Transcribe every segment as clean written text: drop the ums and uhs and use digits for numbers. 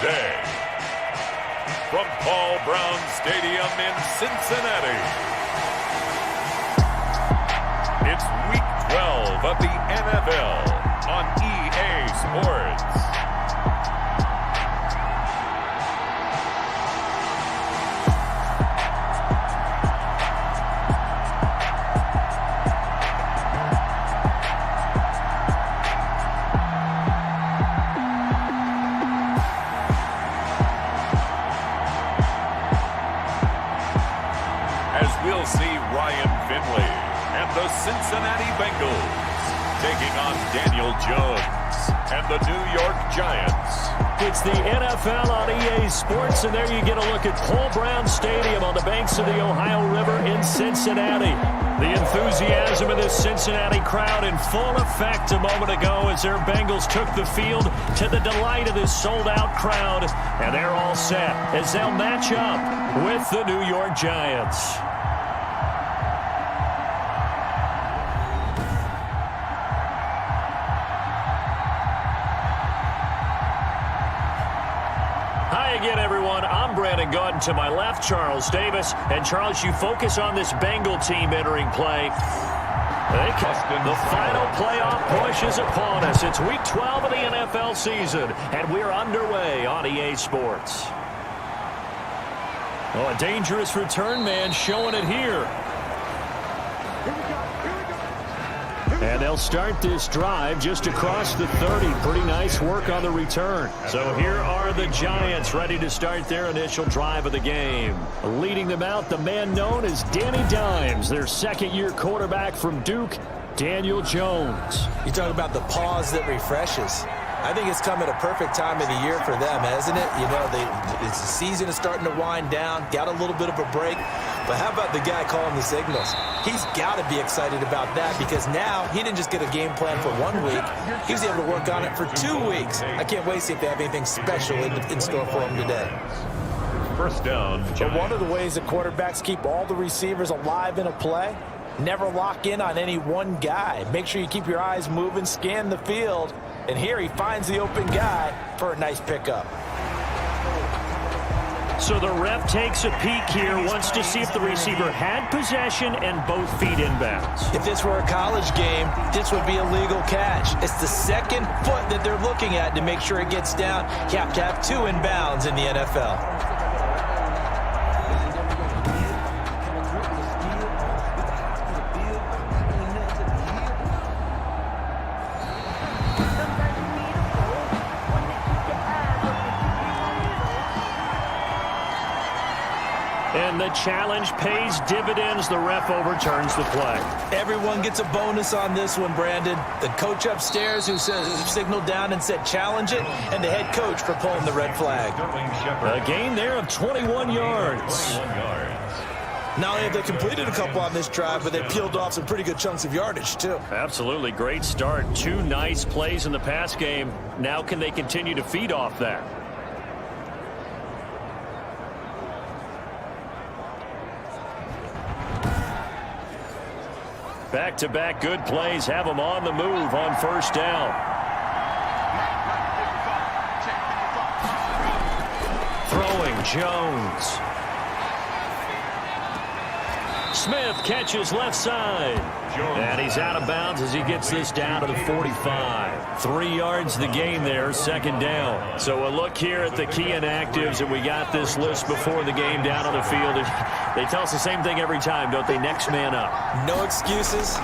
Day. From Paul Brown Stadium in Cincinnati, it's Week 12 of the NFL on EA Sports. The Cincinnati Bengals taking on Daniel Jones and the New York Giants. It's the NFL on EA Sports, and there you get a look at Paul Brown Stadium on the banks of the Ohio River in Cincinnati. The enthusiasm of this Cincinnati crowd in full effect a moment ago as their Bengals took the field to the delight of this sold-out crowd, and they're all set as they'll match up with the New York Giants. Again, everyone, I'm Brandon Gaunt. To my left, Charles Davis. And, Charles, you focus on this Bengal team entering play. The final playoff push is upon us. It's Week 12 of the NFL season, and we're underway on EA Sports. Oh, a dangerous return man showing it here. And they'll start this drive just across the 30. Pretty nice work on the return. So here are the Giants ready to start their initial drive of the game. Leading them out, the man known as Danny Dimes, their second-year quarterback from Duke, Daniel Jones. You talk about the pause that refreshes. I think it's come at a perfect time of the year for them, hasn't it? You know, the season is starting to wind down, got a little bit of a break. But how about the guy calling the signals? He's got to be excited about that because now he didn't just get a game plan for 1 week. He was able to work on it for 2 weeks. I can't wait to see if they have anything special in store for him today. First down. But one of the ways that quarterbacks keep all the receivers alive in a play, never lock in on any one guy. Make sure you keep your eyes moving, scan the field. And here he finds the open guy for a nice pickup. So the ref takes a peek here, wants to see if the receiver had possession and both feet inbounds. If this were a college game, this would be a legal catch. It's the second foot that they're looking at to make sure it gets down. You have to have 2 inbounds in the NFL. And the challenge pays dividends. The ref overturns the play. Everyone gets a bonus on this one, Brandon. The coach upstairs who signaled down and said challenge it, and the head coach for pulling the red flag. A gain there of 21 yards. Not only have they completed a couple on this drive, but they peeled off some pretty good chunks of yardage, too. Absolutely. Great start. 2 nice plays in the pass game. Now can they continue to feed off that? Back-to-back good plays have them on the move on first down. Throwing Jones. Smith catches left side. And he's out of bounds as he gets this down to the 45. 3 yards the gain there, second down. So a look here at the key inactives, and we got this list before the game down on the field. They tell us the same thing every time, don't they? Next man up. No excuses.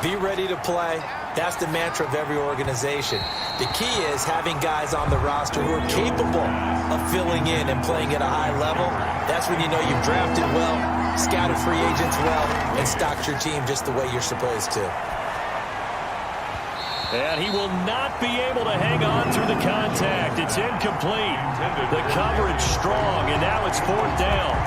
Be ready to play. That's the mantra of every organization. The key is having guys on the roster who are capable of filling in and playing at a high level. That's when you know you've drafted well, scouted free agents well, and stocked your team just the way you're supposed to. And he will not be able to hang on through the contact. It's incomplete. The coverage strong, and now it's 4th down.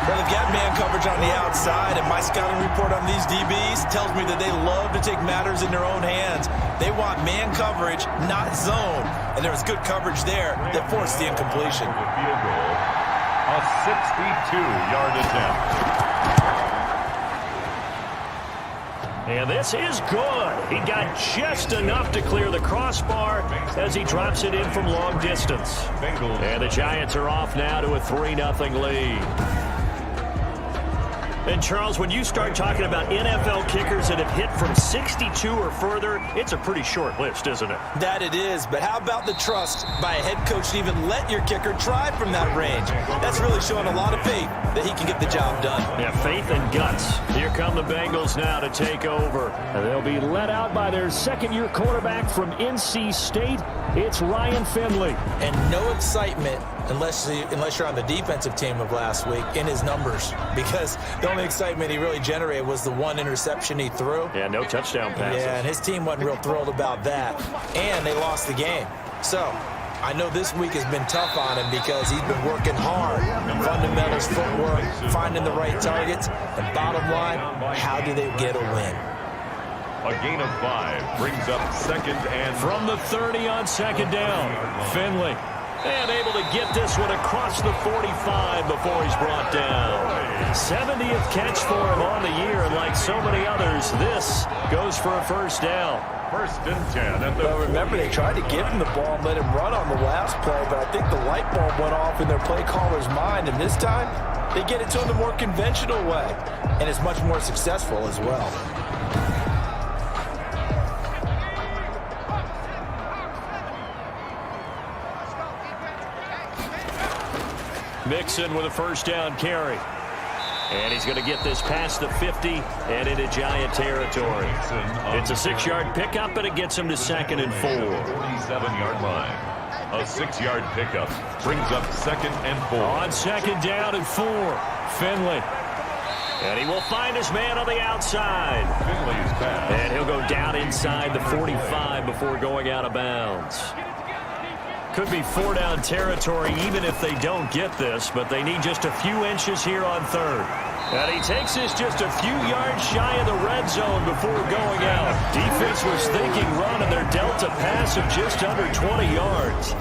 Well, they've got man coverage on the outside, and my scouting report on these DBs tells me that they love to take matters in their own hands. They want man coverage, not zone. And there was good coverage there that forced the incompletion. A 62-yard attempt. And this is good. He got just enough to clear the crossbar as he drops it in from long distance. And the Giants are off now to a 3-0 lead. And, Charles, when you start talking about NFL kickers that have hit from 62 or further, it's a pretty short list, isn't it? That it is, but how about the trust by a head coach to even let your kicker try from that range? That's really showing a lot of faith that he can get the job done. Yeah, faith and guts. Here come the Bengals now to take over. And they'll be led out by their second-year quarterback from NC State. It's Ryan Finley. And no excitement unless you're on the defensive team of last week in his numbers, because the only excitement he really generated was the one interception he threw. Yeah, no touchdown passes. Yeah, and his team wasn't real thrilled about that. And they lost the game. So I know this week has been tough on him because he's been working hard. Fundamentals, footwork, finding the right targets. And bottom line, how do they get a win? A gain of 5 brings up second and... From the 30 on second down, Finley. And able to get this one across the 45 before he's brought down. 70th catch for him on the year, and like so many others, this goes for a first down. First and 10. Well, remember, they tried to give him the ball and let him run on the last play, but I think the light bulb went off in their play caller's mind, and this time, they get it to him the more conventional way, and it's much more successful as well. Mixon with a first down carry. And he's going to get this past the 50 and into Giant territory. It's a 6-yard pickup, and it gets him to second and 4. 47-yard line. A 6-yard pickup brings up second and 4. On second down and 4, Finley. And he will find his man on the outside. Finley's pass. And he'll go down inside the 45 before going out of bounds. Could be 4-down territory even if they don't get this, but they need just a few inches here on third. And he takes this just a few yards shy of the red zone before going out. Defense was thinking run, and they're dealt a pass of just under 20 yards.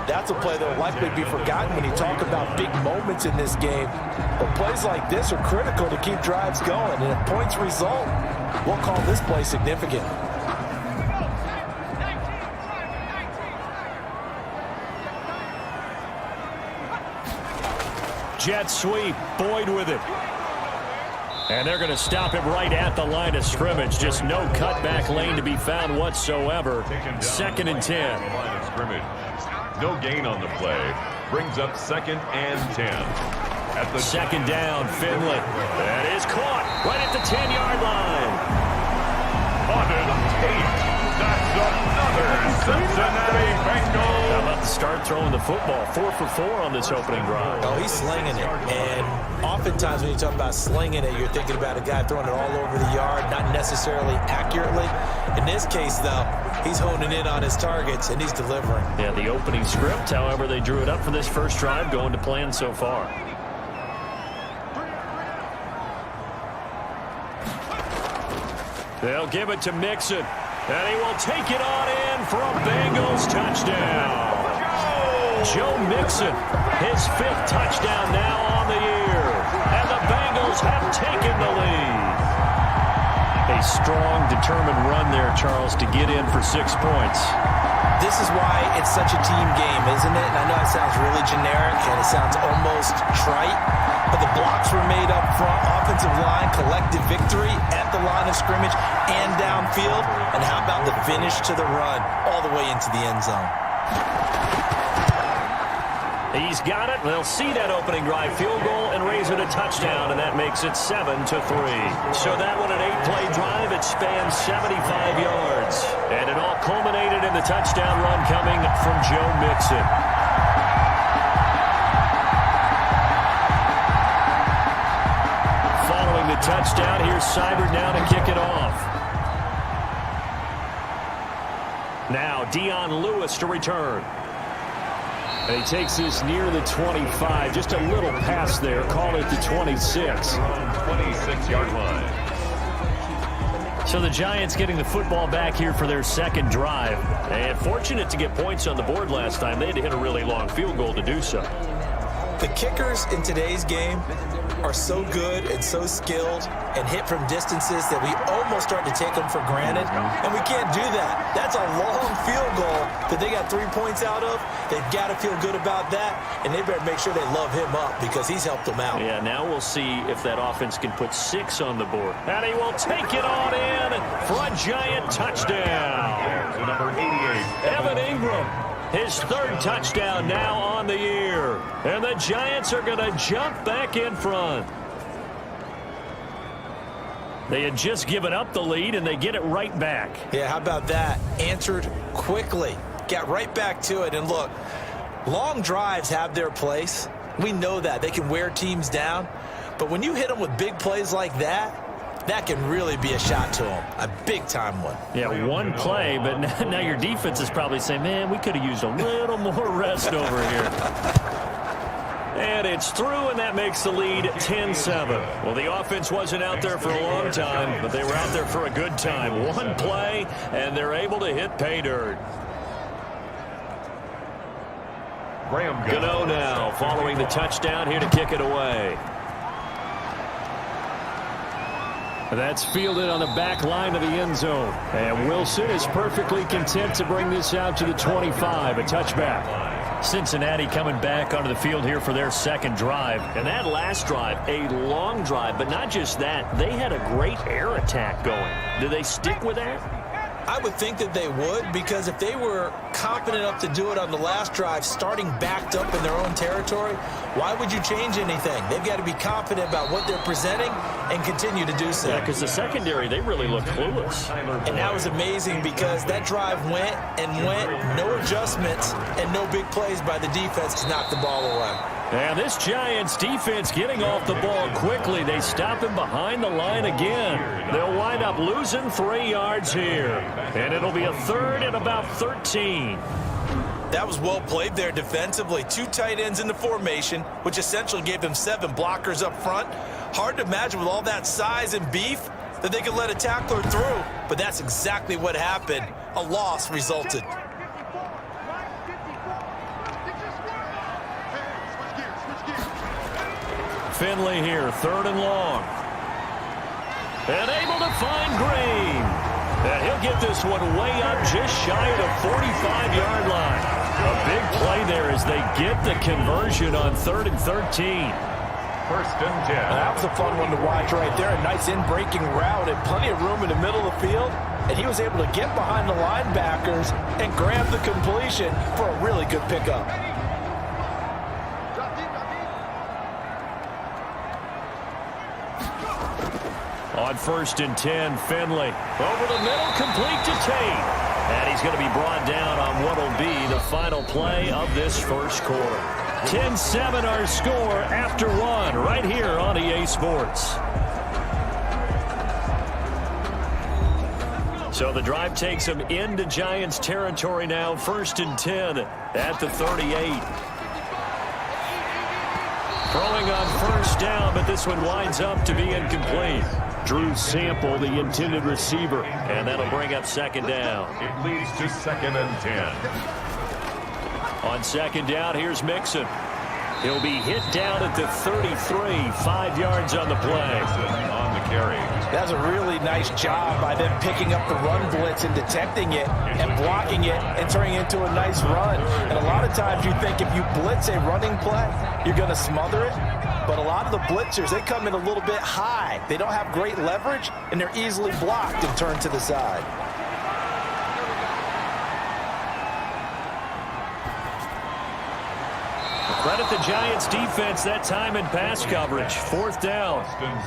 That's a play that will likely be forgotten when you talk about big moments in this game. But plays like this are critical to keep drives going, and if points result, we'll call this play significant. Jet sweep, Boyd with it. And they're going to stop him right at the line of scrimmage. Just no cutback lane to be found whatsoever. Second and 10. Line of scrimmage. No gain on the play. Brings up second and 10. At the second down, Finley. That is caught right at the 10-yard line. On tape. That's another Cincinnati Bengals. How about to start throwing the football? 4 for 4 on this opening drive. Oh, he's slinging it. And oftentimes when you talk about slinging it, you're thinking about a guy throwing it all over the yard, not necessarily accurately. In this case, though, he's honing in on his targets, and he's delivering. Yeah, the opening script, however, they drew it up for this first drive, going to plan so far. They'll give it to Mixon. And he will take it on in for a Bengals touchdown. Joe Mixon, his 5th touchdown now on the year. And the Bengals have taken the lead. A strong, determined run there, Charles, to get in for 6 points. This is why it's such a team game, isn't it? And I know it sounds really generic and it sounds almost trite, but the blocks were made up front, offensive line, collective victory at the line of scrimmage and downfield. And how about the finish to the run all the way into the end zone? He's got it. They'll see that opening drive field goal and raise it a touchdown, and that makes it 7-3. So that one, an 8-play drive. It spans 75 yards. And it all culminated in the touchdown run coming from Joe Mixon. Following the touchdown, here's Seibert now to kick it off. Now Dion Lewis to return. And he takes this near the 25. Just a little pass there. Call it the 26. 26-yard line. So the Giants getting the football back here for their second drive. And fortunate to get points on the board last time. They had to hit a really long field goal to do so. The kickers in today's game are so good and so skilled and hit from distances that we almost start to take them for granted, and we can't do that. That's a long field goal that they got 3 points out of. They've got to feel good about that, and they better make sure they love him up because he's helped them out. Yeah, now we'll see if that offense can put 6 on the board. And he will take it on in for a giant touchdown. Number 88, Evan Ingram, his 3rd touchdown now on the year. And the Giants are going to jump back in front. They had just given up the lead, and they get it right back. Yeah, how about that? Answered quickly. Got right back to it. And look, long drives have their place. We know that. They can wear teams down. But when you hit them with big plays like that, that can really be a shot to them. A big-time one. Yeah, one play, but now your defense is probably saying, man, we could have used a little more rest over here. And it's through, and that makes the lead 10-7. Well, the offense wasn't out there for a long time, but they were out there for a good time. One play, and they're able to hit pay dirt. Gano now following the touchdown here to kick it away. That's fielded on the back line of the end zone. And Wilson is perfectly content to bring this out to the 25, a touchback. Cincinnati coming back onto the field here for their 2nd drive. And that last drive, a long drive, but not just that. They had a great air attack going. Do they stick with that? I would think that they would, because if they were confident enough to do it on the last drive, starting backed up in their own territory, why would you change anything? They've got to be confident about what they're presenting and continue to do so. Yeah, because the secondary, they really look clueless. And that was amazing because that drive went, no adjustments, and no big plays by the defense to knock the ball away. And this Giants defense getting off the ball quickly. They stop him behind the line again. They'll wind up losing 3 yards here. And it'll be a 3rd and about 13. That was well played there defensively. 2 tight ends in the formation, which essentially gave them 7 blockers up front. Hard to imagine with all that size and beef that they could let a tackler through. But that's exactly what happened. A loss resulted. Finley here, 3rd and long. And able to find Green. And he'll get this one way up just shy of the 45-yard line. A big play there as they get the conversion on 3rd and 13. 1st and 10. That was a fun one to watch right there. A nice in-breaking route and plenty of room in the middle of the field. And he was able to get behind the linebackers and grab the completion for a really good pickup. On 1st and 10, Finley. Over the middle, complete to Tate. And he's going to be brought down on what will be the final play of this 1st quarter. 10-7 our score after 1 right here on EA Sports. So the drive takes them into Giants territory now. 1st and 10 at the 38. Throwing on 1st down, but this one winds up to be incomplete. Drew Sample, the intended receiver, and that'll bring up 2nd down. It leads to 2nd and 10. On 2nd down, here's Mixon. He'll be hit down at the 33, 5 yards on the play. On the carry. That's a really nice job by them picking up the run blitz and detecting it and blocking it and turning it into a nice run. And a lot of times you think if you blitz a running play, you're going to smother it. But a lot of the blitzers, they come in a little bit high. They don't have great leverage, and they're easily blocked and turned to the side. Credit the Giants defense that time in pass coverage. 4th down.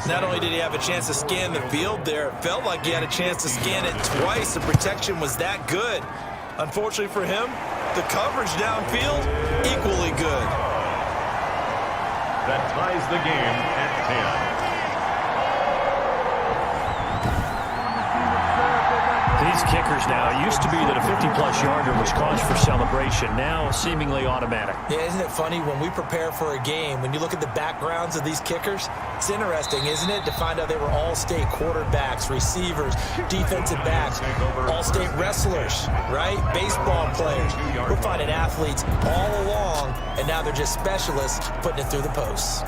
Not only did he have a chance to scan the field there, it felt like he had a chance to scan it twice. The protection was that good. Unfortunately for him, the coverage downfield, equally good. That ties the game at 10. These kickers now, it used to be that a 50-plus yarder was cause for celebration. Now, seemingly automatic. Yeah, isn't it funny when we prepare for a game, when you look at the backgrounds of these kickers, it's interesting, isn't it, to find out they were all-state quarterbacks, receivers, defensive backs, all-state wrestlers, right? Baseball players. We're finding athletes all along, and now they're just specialists putting it through the posts.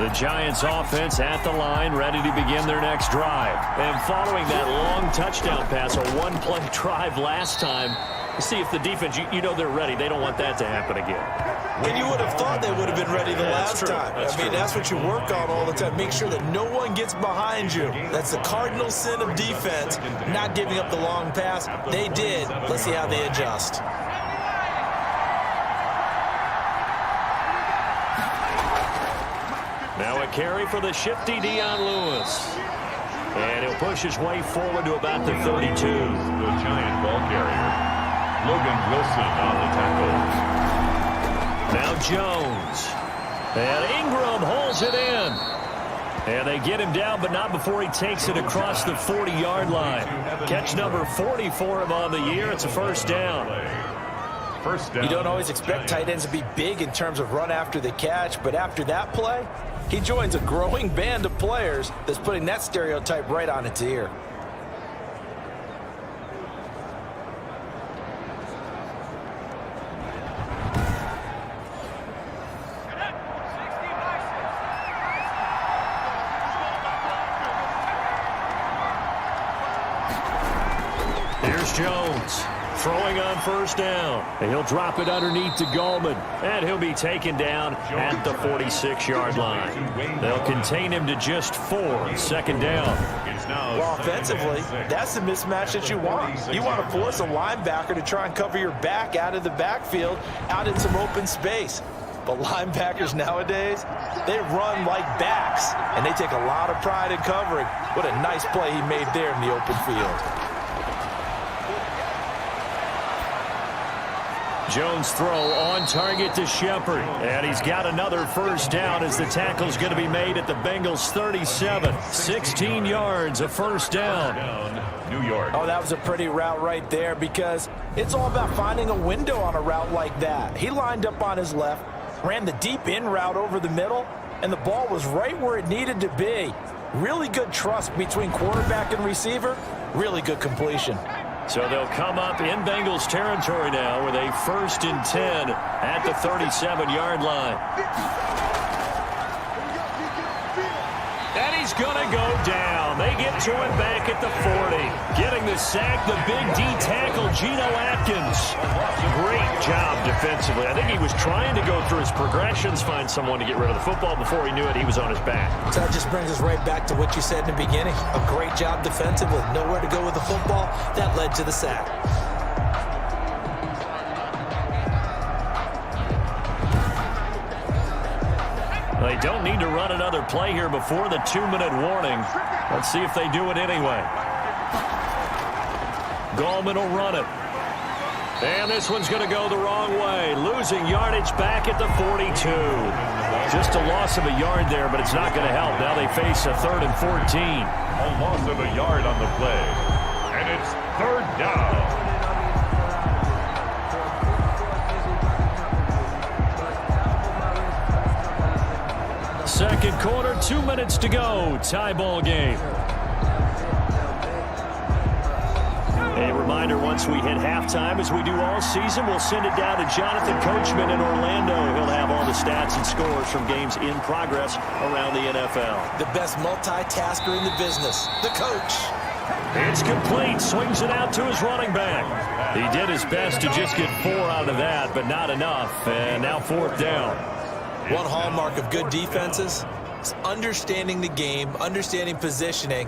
The Giants offense at the line, ready to begin their next drive. And following that long touchdown pass, a one-play drive last time, see if the defense, you know they're ready. They don't want that to happen again. And you would have thought they would have been ready the last time. That's what you work on all the time. Make sure that no one gets behind you. That's the cardinal sin of defense, not giving up the long pass. They did. Let's see how they adjust. Now a carry for the shifty Dion Lewis. And he'll push his way forward to about the 32. The Giant ball carrier. Logan Wilson on the tackle. Now Jones. And Ingram holds it in. And they get him down, but not before he takes it across the 40-yard line. Catch number 40 for him on the year. It's a first down. First down. You don't always expect tight ends to be big in terms of run after the catch, but after that play, he joins a growing band of players that's putting that stereotype right on its ear. Here's Jones. Throwing on first down. And he'll drop it underneath to Gallman. And he'll be taken down at the 46-yard line. They'll contain him to just 4. Second down. Well, offensively, that's the mismatch that you want. You want to force a linebacker to try and cover your back out of the backfield, out in some open space. But linebackers nowadays, they run like backs, and they take a lot of pride in covering. What a nice play he made there in the open field. Jones throw on target to Shepard. And he's got another first down as the tackle's going to be made at the Bengals 37. 16 yards, a first down. New York. Oh, that was a pretty route right there because it's all about finding a window on a route like that. He lined up on his left, ran the deep in route over the middle, and the ball was right where it needed to be. Really good trust between quarterback and receiver. Really good completion. So they'll come up in Bengals territory now with a 1st and 10 at the 37-yard line. And he's going to go down. They get to him back at the 40. Getting the sack, the big D tackle, Geno Atkins. Great job defensively. I think he was trying to go through his progressions, find someone to get rid of the football. Before he knew it, he was on his back. So that just brings us right back to what you said in the beginning. A great job defensively. Nowhere to go with the football. That led to the sack. They don't need to run another play here before the 2-minute warning. Let's see if they do it anyway. Gallman will run it. And this one's going to go the wrong way. Losing yardage back at the 42. Just a loss of a yard there, but it's not going to help. Now they face a 3rd and 14. A loss of a yard on the play. And it's 3rd down. Second quarter, 2 minutes to go. Tie ball game. A reminder, once we hit halftime, as we do all season, we'll send it down to Jonathan Coachman in Orlando. He'll have all the stats and scores from games in progress around the NFL. The best multitasker in the business, the coach. It's complete. Swings it out to his running back. He did his best to just get 4 out of that, but not enough. And now 4th down. One hallmark of good defenses is understanding the game, understanding positioning,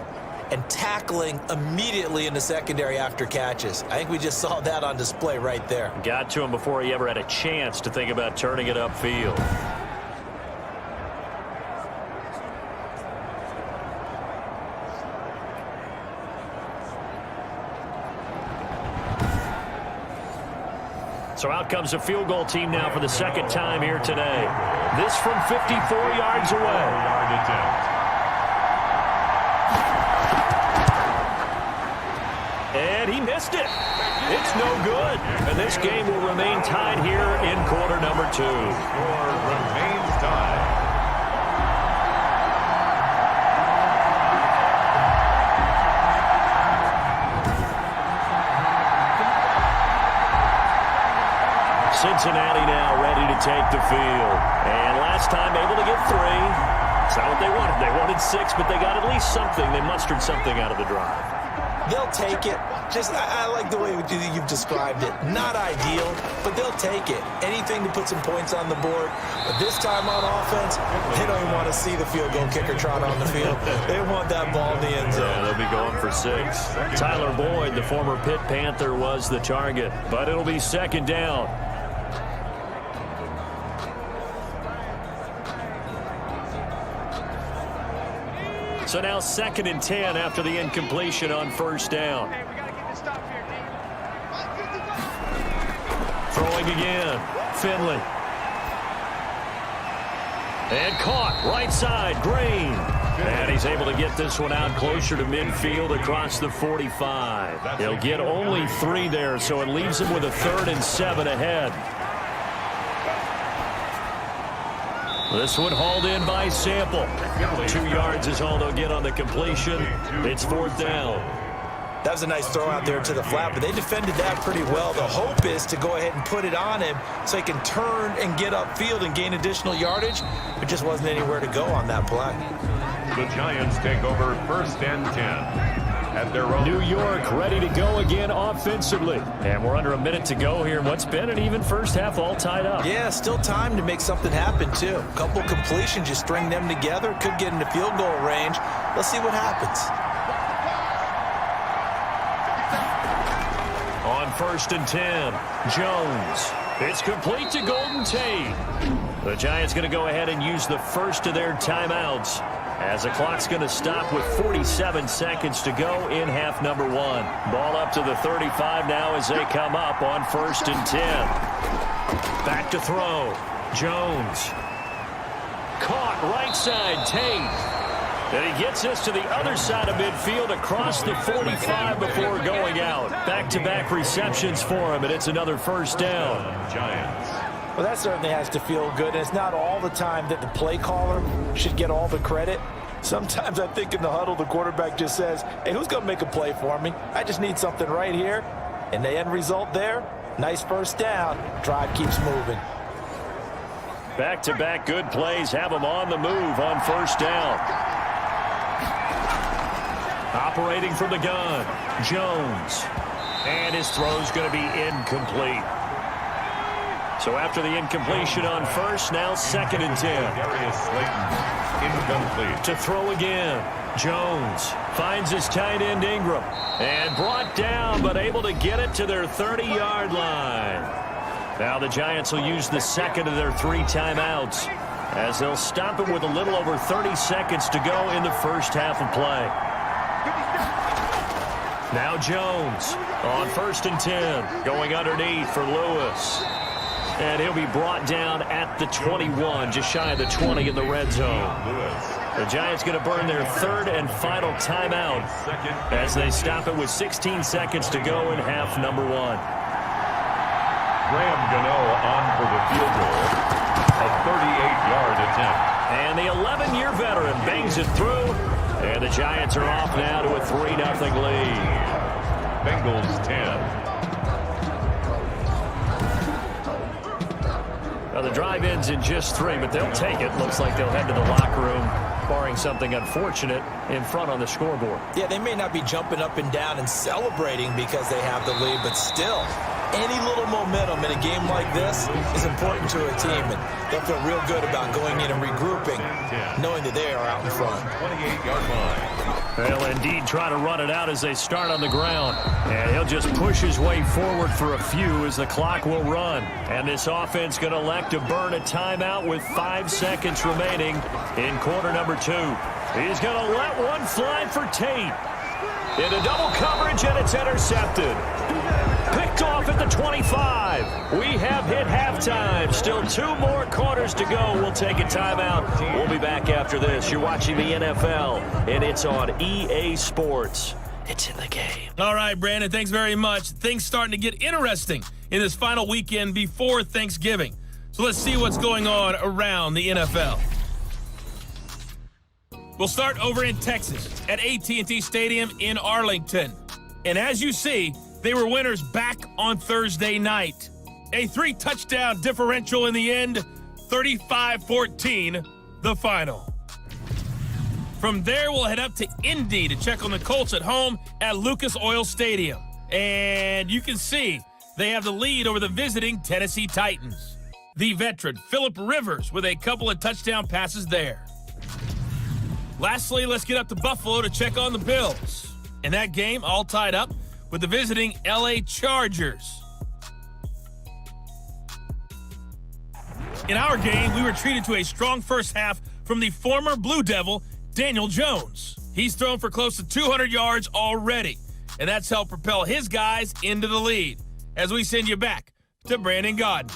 and tackling immediately in the secondary after catches. I think we just saw that on display right there. Got to him before he ever had a chance to think about turning it upfield. So out comes a field goal team now for the 2nd time here today. This from 54 yards away. And he missed it. It's no good. And this game will remain tied here in quarter number 2. Score remains tied. Cincinnati now ready to take the field. And last time able to get 3. It's not what they wanted. They wanted 6, but they got at least something. They mustered something out of the drive. They'll take it. I like the way you've described it. Not ideal, but they'll take it. Anything to put some points on the board. But this time on offense, they don't even want to see the field goal kicker trot on the field. They want that ball in the end zone. Yeah, they'll be going for 6. Tyler Boyd, the former Pitt Panther, was the target, but it'll be second down. So now 2nd and 10 after the incompletion on first down. Throwing again. Finley. And caught. Right side. Green. And he's able to get this one out closer to midfield across the 45. He'll get only 3 there, so it leaves him with a 3rd and 7 ahead. This one hauled in by Sample. 2 yards is all they'll get on the completion. It's 4th down. That was a nice throw out there to the flat, but they defended that pretty well. The hope is to go ahead and put it on him so he can turn and get upfield and gain additional yardage. There just wasn't anywhere to go on that play. The Giants take over 1st and 10. At their own. New York ready to go again offensively. And we're under a minute to go here in what's been an even first half, all tied up. Yeah, still time to make something happen, too. A couple completions, you string them together, could get into field goal range. Let's see what happens. On 1st and 10, Jones. It's complete to Golden Tate. The Giants going to go ahead and use the first of their timeouts, as the clock's going to stop with 47 seconds to go in half number 1. Ball up to the 35 now as they come up on 1st and 10. Back to throw. Jones. Caught right side, Tate. And he gets this to the other side of midfield across the 45 before going out. Back-to-back receptions for him, and it's another 1st down. Giants. Well, that certainly has to feel good. And it's not all the time that the play caller should get all the credit. Sometimes I think in the huddle, the quarterback just says, hey, who's going to make a play for me? I just need something right here. And the end result there, nice 1st down. Drive keeps moving. Back-to-back good plays have him on the move on 1st down. Operating from the gun, Jones. And his throw's going to be incomplete. So after the incompletion on 1st, now 2nd and 10. Darius Slayton, incomplete. To throw again, Jones finds his tight end Ingram. And brought down, but able to get it to their 30-yard line. Now the Giants will use the 2nd of their 3 timeouts, as they'll stop it with a little over 30 seconds to go in the first half of play. Now Jones on 1st and 10, going underneath for Lewis. And he'll be brought down at the 21, just shy of the 20 in the red zone. The Giants going to burn their 3rd and final timeout as they stop it with 16 seconds to go in half number 1. Graham Gano on for the field goal. A 38-yard attempt. And the 11-year veteran bangs it through. And the Giants are off now to a 3-0 lead. Bengals 10. Now the drive ends in just 3, but they'll take it. Looks like they'll head to the locker room, barring something unfortunate, in front on the scoreboard. Yeah, they may not be jumping up and down and celebrating because they have the lead, but still, any little momentum in a game like this is important to a team, and they'll feel real good about going in and regrouping, knowing that they are out in front. 28-yard line. They'll indeed try to run it out as they start on the ground. And he'll just push his way forward for a few as the clock will run. And this offense going to elect to burn a timeout with 5 seconds remaining in quarter number 2. He's going to let one fly for Tate. Into double coverage, and it's intercepted. Picked off at the 25. We have hit halftime. Still 2 more quarters to go. We'll take a timeout. We'll be back after this. You're watching the NFL, and it's on EA Sports. It's in the game. All right, Brandon, thanks very much. Things starting to get interesting in this final weekend before Thanksgiving. So let's see what's going on around the NFL. We'll start over in Texas at AT&T Stadium in Arlington. And as you see, they were winners back on Thursday night. A 3-touchdown differential in the end, 35-14, the final. From there, we'll head up to Indy to check on the Colts at home at Lucas Oil Stadium. And you can see they have the lead over the visiting Tennessee Titans. The veteran, Phillip Rivers, with a couple of touchdown passes there. Lastly, let's get up to Buffalo to check on the Bills. In that game, all tied up with the visiting LA Chargers. In our game, we were treated to a strong first half from the former Blue Devil, Daniel Jones. He's thrown for close to 200 yards already, and that's helped propel his guys into the lead. As we send you back to Brandon Gaudin.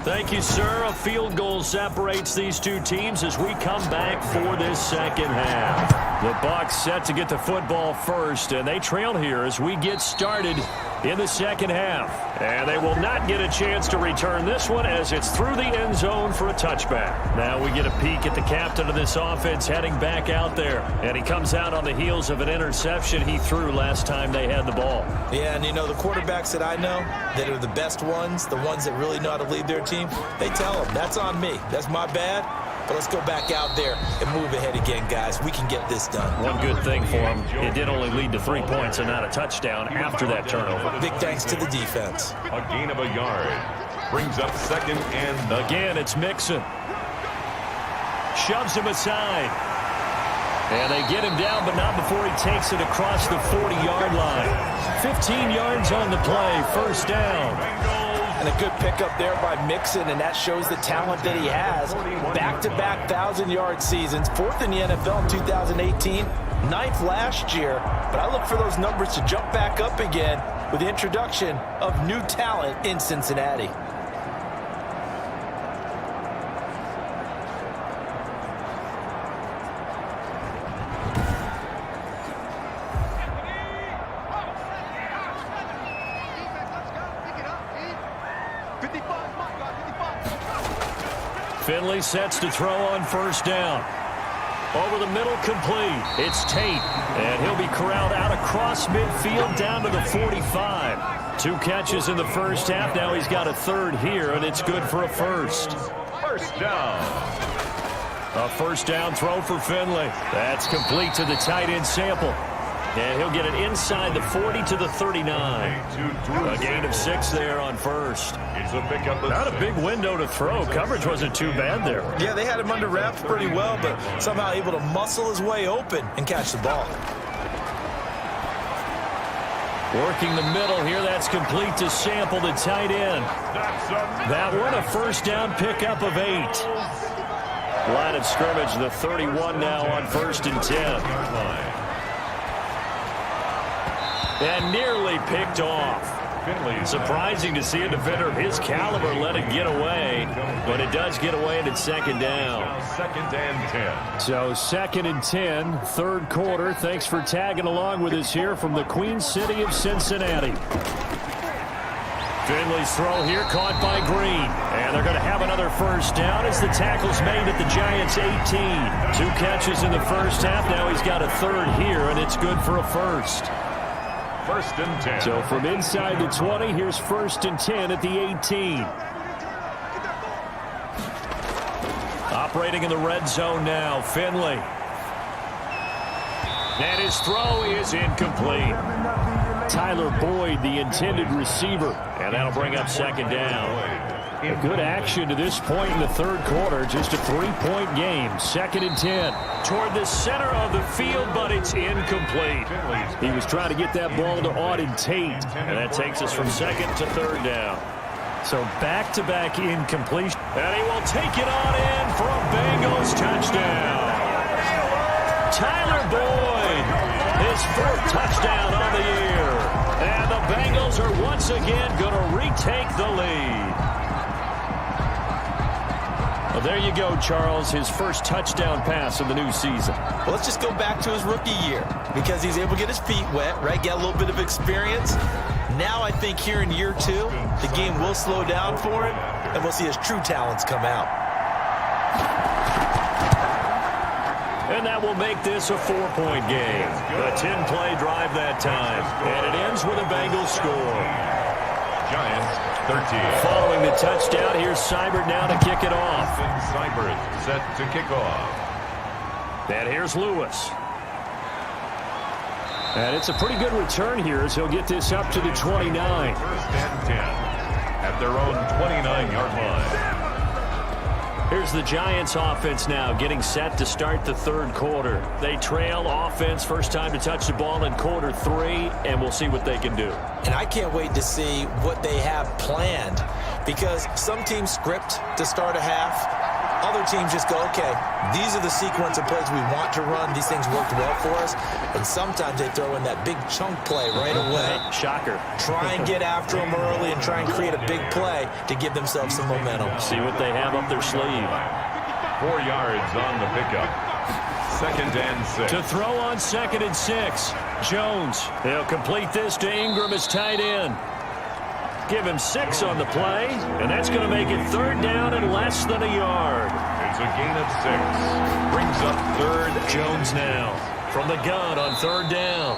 Thank you, sir. A field goal separates these two teams as we come back for this second half. The Bucs set to get the football first, and they trail here as we get started in the second half. And they will not get a chance to return this one as it's through the end zone for a touchback. Now we get a peek at the captain of this offense heading back out there. And he comes out on the heels of an interception he threw last time they had the ball. Yeah, and you know, the quarterbacks that I know that are the best ones, the ones that really know how to lead their team, they tell them, that's on me. That's my bad. But let's go back out there and move ahead again, guys. We can get this done. One good thing for him, it did only lead to 3 points and not a touchdown after that turnover. Big thanks to the defense. A gain of a yard. Brings up second and... Again, it's Mixon. Shoves him aside. And they get him down, but not before he takes it across the 40-yard line. 15 yards on the play, first down. And a good pickup there by Mixon, and that shows the talent that he has. Back-to-back 1,000-yard seasons, 4th in the NFL in 2018, 9th last year. But I look for those numbers to jump back up again with the introduction of new talent in Cincinnati. Finley sets to throw on first down. Over the middle, complete. It's Tate, and he'll be corralled out across midfield down to the 45. 2 catches in the first half. Now he's got a third here, and it's good for a first. First down. A first down throw for Finley. That's complete to the tight end Sample. And he'll get it inside the 40 to the 39. A gain of 6 there on first. It's a pickup. Not a big window to throw. Coverage wasn't too bad there. Yeah, they had him under wraps pretty well, but somehow able to muscle his way open and catch the ball. Working the middle here. That's complete to Sample, the tight end. That one, a first down pickup of 8. Line of scrimmage, the 31 now on 1st and 10. And nearly picked off. Surprising to see a defender of his caliber let it get away, but it does get away and it's second down. Second and 10. So 2nd and 10, third quarter. Thanks for tagging along with us here from the Queen City of Cincinnati. Finley's throw here caught by Green. And they're going to have another first down as the tackle's made at the Giants' 18. 2 catches in the first half. Now he's got a third here, and it's good for a first. First and 10. So from inside the 20, here's 1st and 10 at the 18. Operating in the red zone now, Finley. And his throw is incomplete. Tyler Boyd, the intended receiver. And that'll bring up second down. A good action to this point in the third quarter. Just a 3-point game. 2nd and 10. Toward the center of the field, but it's incomplete. He was trying to get that ball to Auden Tate. And that takes us from 2nd to 3rd down. So back-to-back incompletion. And he will take it on in for a Bengals touchdown. Tyler Boyd, his 4th touchdown on the year. And the Bengals are once again going to retake the lead. Well, there you go, Charles, his first touchdown pass of the new season. Well, let's just go back to his rookie year because he's able to get his feet wet, right? Get a little bit of experience. Now I think here in year 2, the game will slow down for him, and we'll see his true talents come out. And that will make this a 4-point game. A 10-play drive that time. And it ends with a Bengals score. Giants Following the touchdown, here's Seibert now to kick it off. Seibert set to kick off. And here's Lewis. And it's a pretty good return here as he'll get this up to the 29. First and 10 at their own 29-yard line. Here's the Giants offense now getting set to start the third quarter. They trail offense, first time to touch the ball in quarter 3, and we'll see what they can do. And I can't wait to see what they have planned, because some teams script to start a half. Other teams just go, okay, these are the sequence of plays we want to run. These things worked well for us. And sometimes they throw in that big chunk play right away. Shocker. Try and get after them early and try and create a big play to give themselves some momentum. See what they have up their sleeve. 4 yards on the pickup. Second and 6. To throw on 2nd and 6. Jones. He'll complete this to Ingram as tight end. Give him 6 on the play, and that's going to make it third down and less than a yard. It's a gain of 6. Brings up third. Jones now from the gun on third down.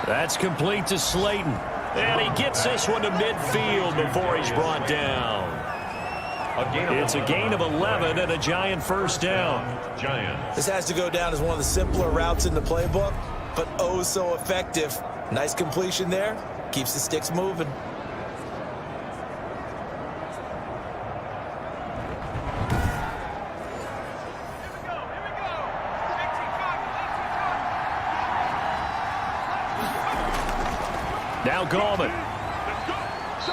That's complete to Slayton. And he gets this one to midfield before he's brought down. It's a gain of 11 and a Giant first down. Giants. This has to go down as one of the simpler routes in the playbook, but oh so effective. Nice completion there. Keeps the sticks moving. Now Gallman.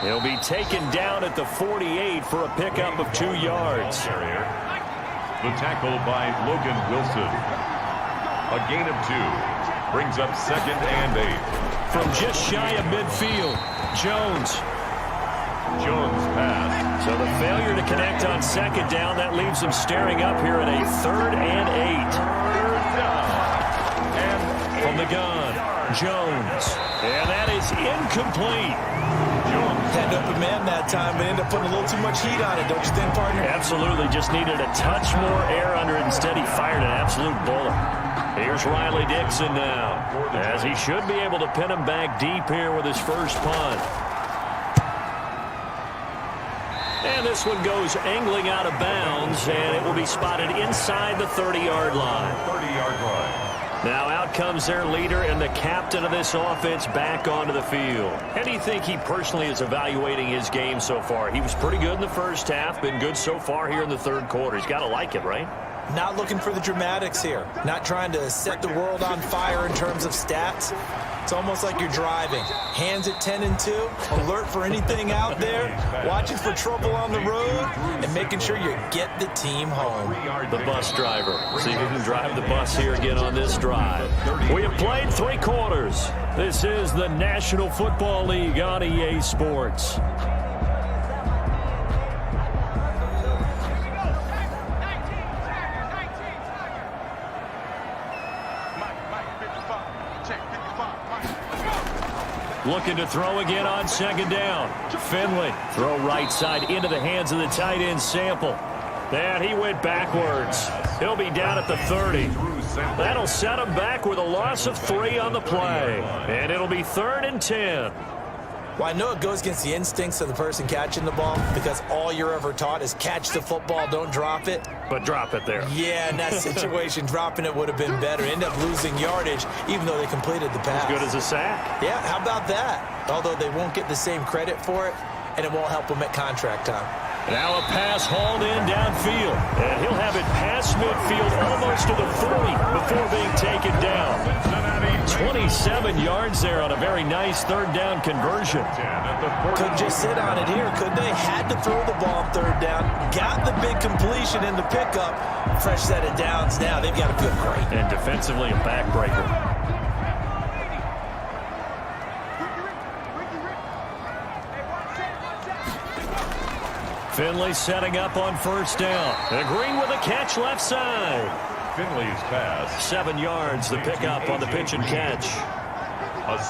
He'll be taken down at the 48 for a pickup of 2 yards. The tackle by Logan Wilson. A gain of 2. Brings up second and 8. From just shy of midfield, Jones. Jones pass. So the failure to connect on second down, that leaves them staring up here at a 3rd and 8. From the gun, Jones. And that is incomplete. Jones had an open man that time, but ended up putting a little too much heat on it, don't you think, partner? Absolutely. Just needed a touch more air under it. Instead, he fired an absolute bullet. Here's Riley Dixon now, as he should be able to pin him back deep here with his first punt. And this one goes angling out of bounds, and it will be spotted inside the 30-yard line. 30-yard line. Now out comes their leader and the captain of this offense back onto the field. How do you think he personally is evaluating his game so far? He was pretty good in the first half, been good so far here in the third quarter. He's got to like it, right? Not looking for the dramatics here. Not trying to set the world on fire in terms of stats. It's almost like you're driving. Hands at 10 and 2, alert for anything out there, watching for trouble on the road, and making sure you get the team home. The bus driver. See if he can drive the bus here again on this drive. We have played 3 quarters. This is the National Football League on EA Sports. Looking to throw again on second down. Finley. Throw right side into the hands of the tight end Sample. And he went backwards. He'll be down at the 30. That'll set him back with a loss of 3 on the play. And it'll be 3rd and 10. Well, I know it goes against the instincts of the person catching the ball, because all you're ever taught is catch the football, don't drop it. But drop it there. Yeah, in that situation, dropping it would have been better. End up losing yardage, even though they completed the pass. As good as a sack. Yeah, how about that? Although they won't get the same credit for it, and it won't help them at contract time. Now a pass hauled in downfield. And he'll have it past midfield almost to the 40 before being taken down. 27 yards there on a very nice third down conversion. Could just sit on it here, could they? Had to throw the ball on third down. Got the big completion in the pickup. Fresh set of downs now. They've got to feel great. And defensively, a backbreaker. Finley setting up on first down. And Green with a catch left side. Finley's pass. 7 yards, the pickup on the pitch and catch.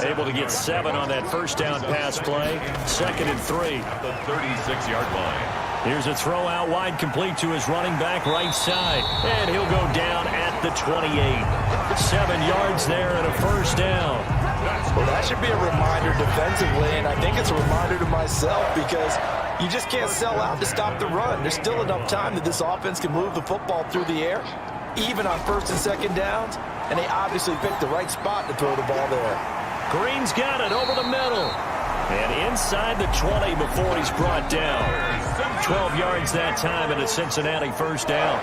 Able to get 7 on that first down pass play. 2nd and 3. At the 36-yard line. Here's a throw out wide, complete to his running back right side. And he'll go down at the 28. 7 yards there and a first down. That's Well, that should be a reminder defensively, and I think it's a reminder to myself because you just can't sell out to stop the run. There's still enough time that this offense can move the football through the air, even on first and second downs, and they obviously picked the right spot to throw the ball there. Green's got it over the middle. And inside the 20 before he's brought down. 12 yards that time and a Cincinnati first down.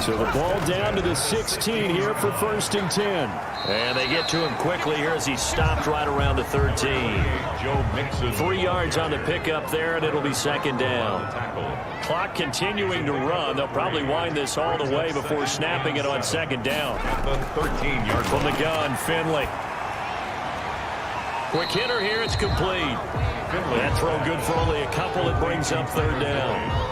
So the ball down to the 16 here for 1st and 10. And they get to him quickly here as he's stopped right around the 13. 3 yards on the pickup there, and it'll be 2nd down. Clock continuing to run. They'll probably wind this all the way before snapping it on 2nd down. 13 yards from the gun, Finley. Quick hitter here, it's complete. That throw good for only a couple. It brings up 3rd down.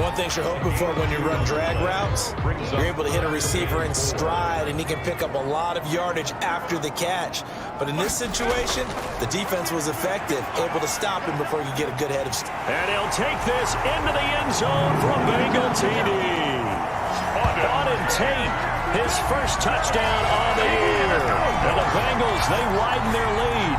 One thing you're hoping for when you run drag routes, you're able to hit a receiver in stride, and he can pick up a lot of yardage after the catch. But in this situation, the defense was effective, able to stop him before he could get a good head of steam. And he'll take this into the end zone from Bengal TD. Auden Tate, his first touchdown on the year. And the Bengals, they widen their lead.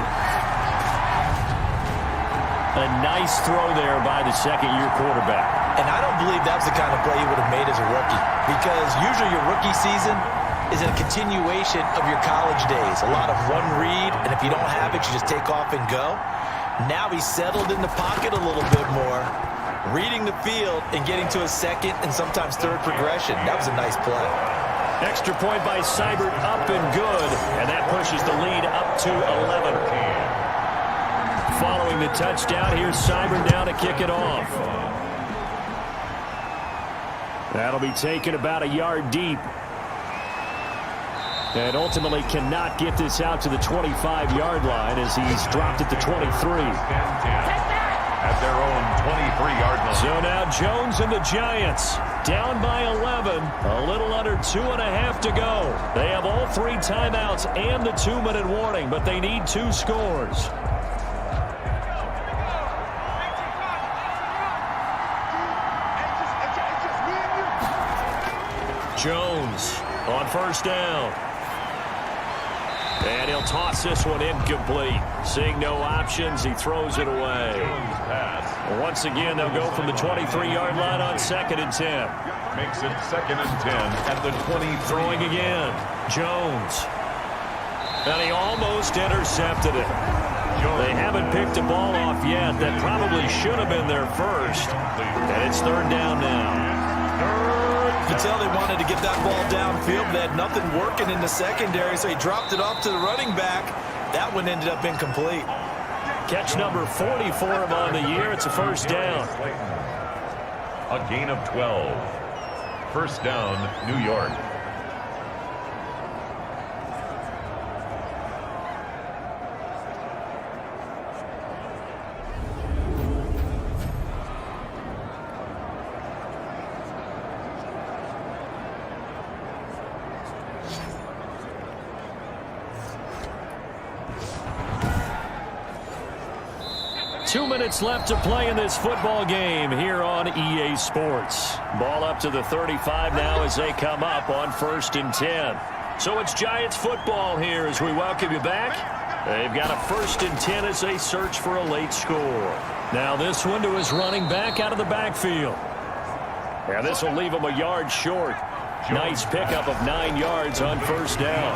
A nice throw there by the second-year quarterback. And I don't believe that was the kind of play he would have made as a rookie, because usually your rookie season is a continuation of your college days. A lot of run read, and if you don't have it, you just take off and go. Now he's settled in the pocket a little bit more, reading the field and getting to a second and sometimes third progression. That was a nice play. Extra point by Seibert, up and good, and that pushes the lead up to 11. Following the touchdown, here's Seibert now to kick it off. That'll be taken about a yard deep. And ultimately cannot get this out to the 25-yard line as he's dropped at the 23. At their own 23-yard line. So now Jones and the Giants down by 11. A little under 2.5 to go. They have all 3 timeouts and the 2-minute warning, but they need 2 scores. Jones on first down. And he'll toss this one incomplete. Seeing no options, he throws it away. Once again, they'll go from the 23-yard line on 2nd and 10. Makes it 2nd and 10 at the 23. Throwing again. Jones. And he almost intercepted it. They haven't picked a ball off yet. That probably should have been their first. And it's 3rd down now. You can tell they wanted to get that ball downfield. They had nothing working in the secondary, so he dropped it off to the running back. That one ended up incomplete. Catch number 40 for him on the year. It's a first down. A gain of 12. First down, New York. Two minutes left to play in this football game here on EA Sports. Ball up to the 35 now as they come up on 1st and 10. So it's Giants football here as we welcome you back. They've got a 1st and 10 as they search for a late score. Now this one to his running back out of the backfield. Yeah, this will leave him a yard short. Nice pickup of 9 yards on first down.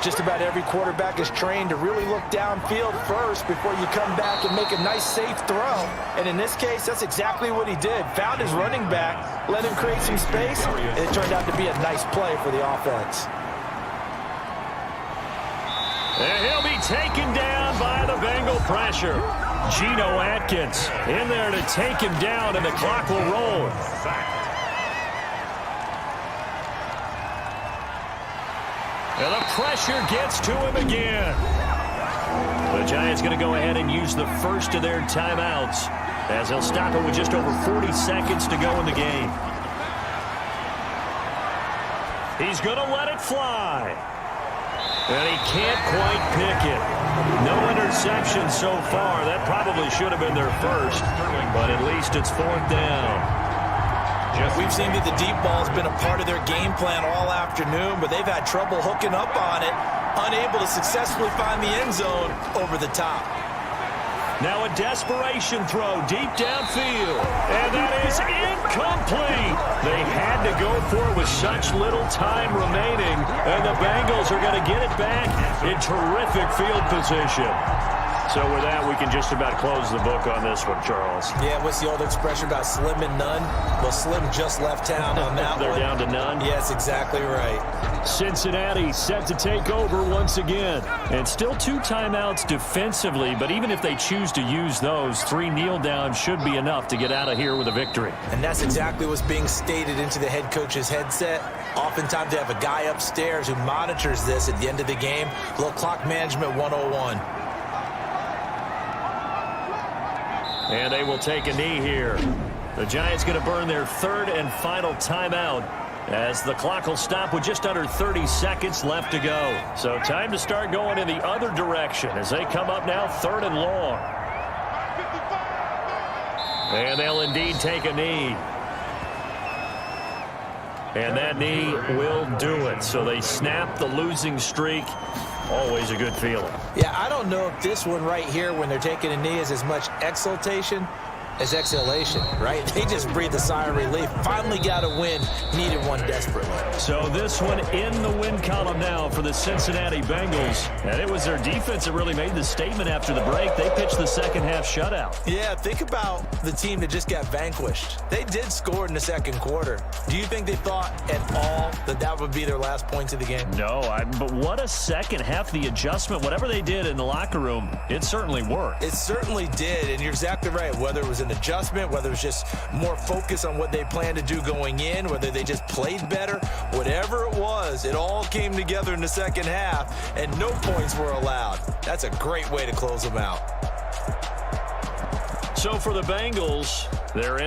Just about every quarterback is trained to really look downfield first before you come back and make a nice, safe throw. And in this case, that's exactly what he did. Found his running back, let him create some space, and it turned out to be a nice play for the offense. And he'll be taken down by the Bengal pressure. Geno Atkins in there to take him down, and the clock will roll. And the pressure gets to him again. The Giants going to go ahead and use the first of their timeouts as they'll stop it with just over 40 seconds to go in the game. He's going to let it fly. And he can't quite pick it. No interception so far. That probably should have been their first, but at least it's 4th down. We've seen that the deep ball has been a part of their game plan all afternoon, but they've had trouble hooking up on it. unable to successfully find the end zone over the top. Now a desperation throw deep downfield. And that is incomplete. They had to go for it with such little time remaining. And the Bengals are going to get it back in terrific field position. So with that, we can just about close the book on this one, Charles. Yeah, what's the old expression about slim and none? Well, Slim just left town on that They're one. down to none. Yes, exactly right. Cincinnati set to take over once again. And still 2 timeouts defensively, but even if they choose to use those, 3 kneel downs should be enough to get out of here with a victory. And that's exactly what's being stated into the head coach's headset. Oftentimes they have a guy upstairs who monitors this at the end of the game. A little clock management 101. And they will take a knee here. The Giants going to burn their 3rd and final timeout as the clock will stop with just under 30 seconds left to go. So time to start going in the other direction as they come up now 3rd and long. And they'll indeed take a knee. And that knee will do it. So they snap the losing streak. Always a good feeling. Yeah, I don't know if this one right here, when they're taking a knee, is as much exultation as exhalation, right? They just breathed a sigh of relief. Finally got a win. Needed one desperately. So this one in the win column now for the Cincinnati Bengals. And it was their defense that really made the statement after the break. They pitched the second half shutout. Yeah, think about the team that just got vanquished. They did score in the second quarter. Do you think they thought at all that that would be their last points of the game? No, but what a second half. The adjustment, whatever they did in the locker room, it certainly worked. It certainly did, and you're exactly right. Whether it was an adjustment, whether it was just more focus on what they planned to do going in, whether they just played better, whatever it was, it all came together in the second half, and no points were allowed. That's a great way to close them out. So for the Bengals, they're into